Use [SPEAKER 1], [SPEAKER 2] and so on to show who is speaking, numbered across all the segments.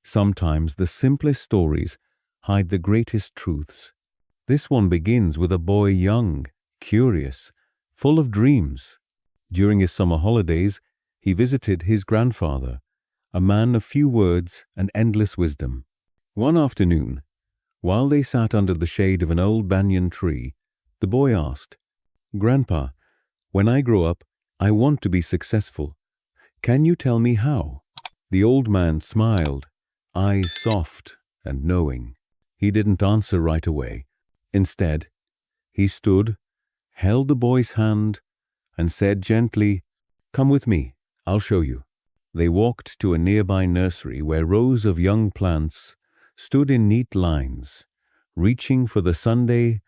[SPEAKER 1] Sometimes the simplest stories hide the greatest truths. This one begins with a boy young, curious, full of dreams. During his summer holidays, he visited his grandfather, a man of few words and endless wisdom. One afternoon, while they sat under the shade of an old banyan tree, the boy asked, "Grandpa, when I grow up, I want to be successful. Can you tell me how?" The old man smiled, eyes soft and knowing. He didn't answer right away. Instead, he stood, held the boy's hand, and said gently, "Come with me, I'll show you." They walked to a nearby nursery where rows of young plants stood in neat lines, reaching for the Sunday.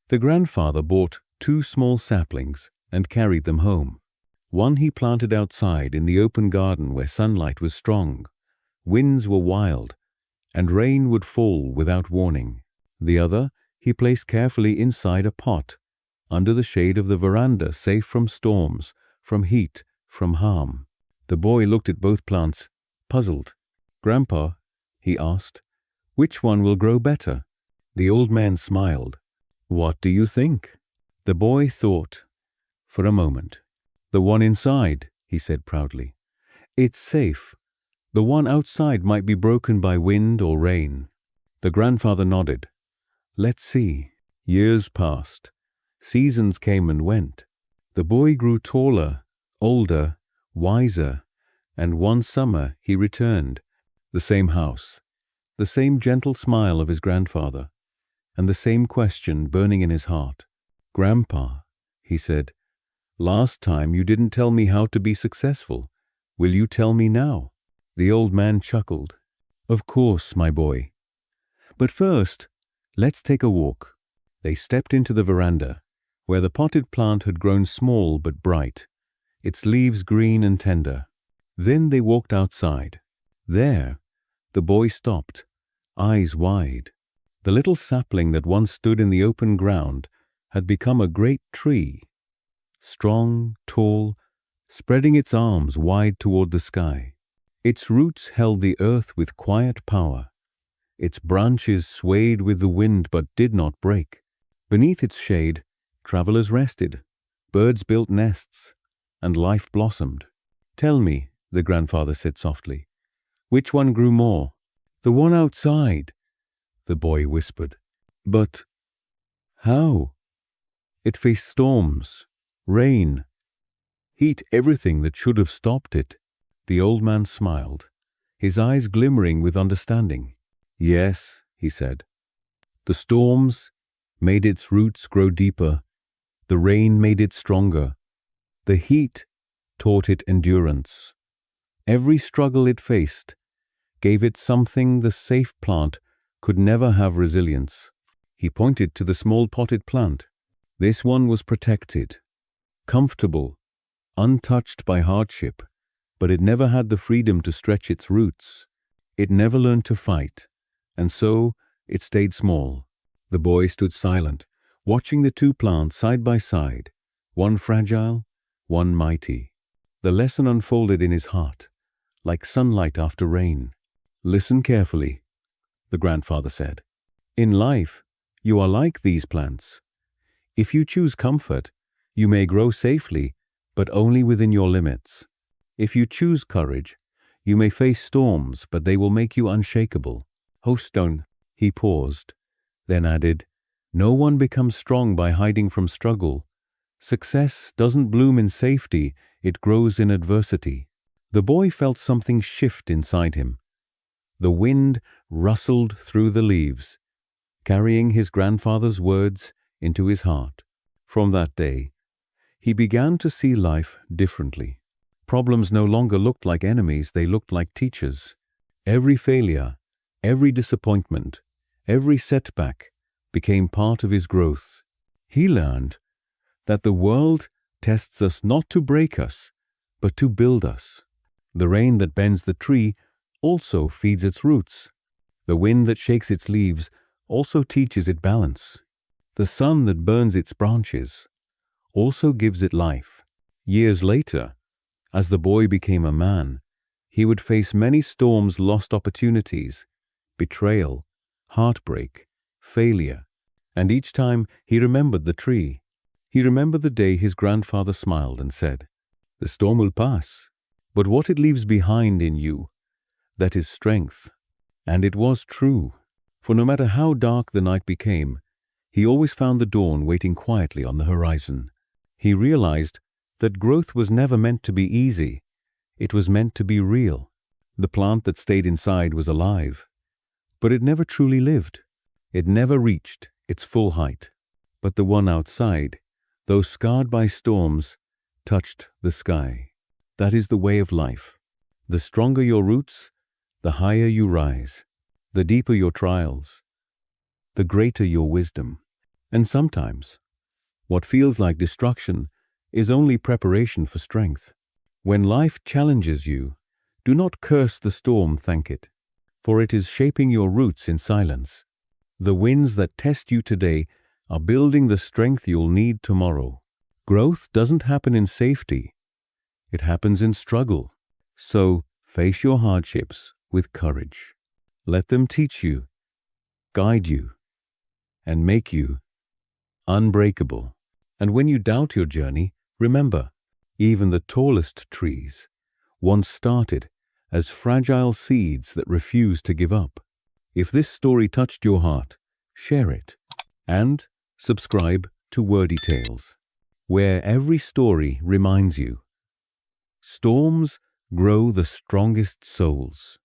[SPEAKER 1] The grandfather bought 2 small saplings and carried them home. One he planted outside in the open garden where sunlight was strong, winds were wild, and rain would fall without warning. The other he placed carefully inside a pot, under the shade of the veranda, safe from storms, from heat, from harm. The boy looked at both plants, puzzled. "Grandpa," he asked, "which one will grow better?" The old man smiled. "What do you think?" The boy thought for a moment. "The one inside," he said proudly. "It's safe. The one outside might be broken by wind or rain." The grandfather nodded. "Let's see." Years passed. Seasons came and went. The boy grew taller, older, wiser, and one summer he returned. The same house, the same gentle smile of his grandfather, and the same question burning in his heart. "Grandpa," he said, "last time you didn't tell me how to be successful. Will you tell me now?" The old man chuckled. "Of course, my boy. But first, let's take a walk." They stepped into the veranda, where the potted plant had grown small but bright, its leaves green and tender. Then they walked outside. There, the boy stopped, eyes wide. The little sapling that once stood in the open ground had become a great tree, strong, tall, spreading its arms wide toward the sky. Its roots held the earth with quiet power. Its branches swayed with the wind but did not break. Beneath its shade, travelers rested, birds built nests, and life blossomed. "Tell me," the grandfather said softly, "which one grew more?" "The one outside," the boy whispered. "But how?" "It faced storms, rain, heat, everything that should have stopped it." The old man smiled, his eyes glimmering with understanding. "Yes," he said, "the storms made its roots grow deeper, the rain made it stronger, the heat taught it endurance. Every struggle it faced gave it something the safe plant could never have: resilience." He pointed to the small potted plant. This one was protected, comfortable, untouched by hardship, but it never had the freedom to stretch its roots. It never learned to fight, and so it stayed small. The boy stood silent, watching the 2 plants side by side, one fragile, one mighty. The lesson unfolded in his heart, like sunlight after rain. "Listen carefully," the grandfather said. "In life, you are like these plants. If you choose comfort, you may grow safely, but only within your limits. If you choose courage, you may face storms, but they will make you unshakable. Hostone." He paused, then added, "No one becomes strong by hiding from struggle. Success doesn't bloom in safety, it grows in adversity." The boy felt something shift inside him. The wind rustled through the leaves, carrying his grandfather's words into his heart. From that day, he began to see life differently. Problems no longer looked like enemies, they looked like teachers. Every failure, every disappointment, every setback became part of his growth. He learned that the world tests us not to break us, but to build us. The rain that bends the tree also feeds its roots. The wind that shakes its leaves also teaches it balance. The sun that burns its branches also gives it life. Years later, as the boy became a man, He would face many storms, lost opportunities, betrayal, heartbreak, failure, and each time he remembered the tree. He remembered the day his grandfather smiled and said, "The storm will pass, but what it leaves behind in you, that is strength." And it was true, for no matter how dark the night became, he always found the dawn waiting quietly on the horizon. He realized that growth was never meant to be easy. It was meant to be real. The plant that stayed inside was alive, but it never truly lived. It never reached its full height. But the one outside, though scarred by storms, touched the sky. That is the way of life. The stronger your roots, the higher you rise. The deeper your trials, the greater your wisdom. And sometimes, what feels like destruction is only preparation for strength. When life challenges you, do not curse the storm, thank it, for it is shaping your roots in silence. The winds that test you today are building the strength you'll need tomorrow. Growth doesn't happen in safety. It happens in struggle. So face your hardships with courage. Let them teach you, guide you, and make you unbreakable. And when you doubt your journey, remember, even the tallest trees once started as fragile seeds that refuse to give up. If this story touched your heart, share it and subscribe to Wordy Tales, where every story reminds you, storms grow the strongest souls.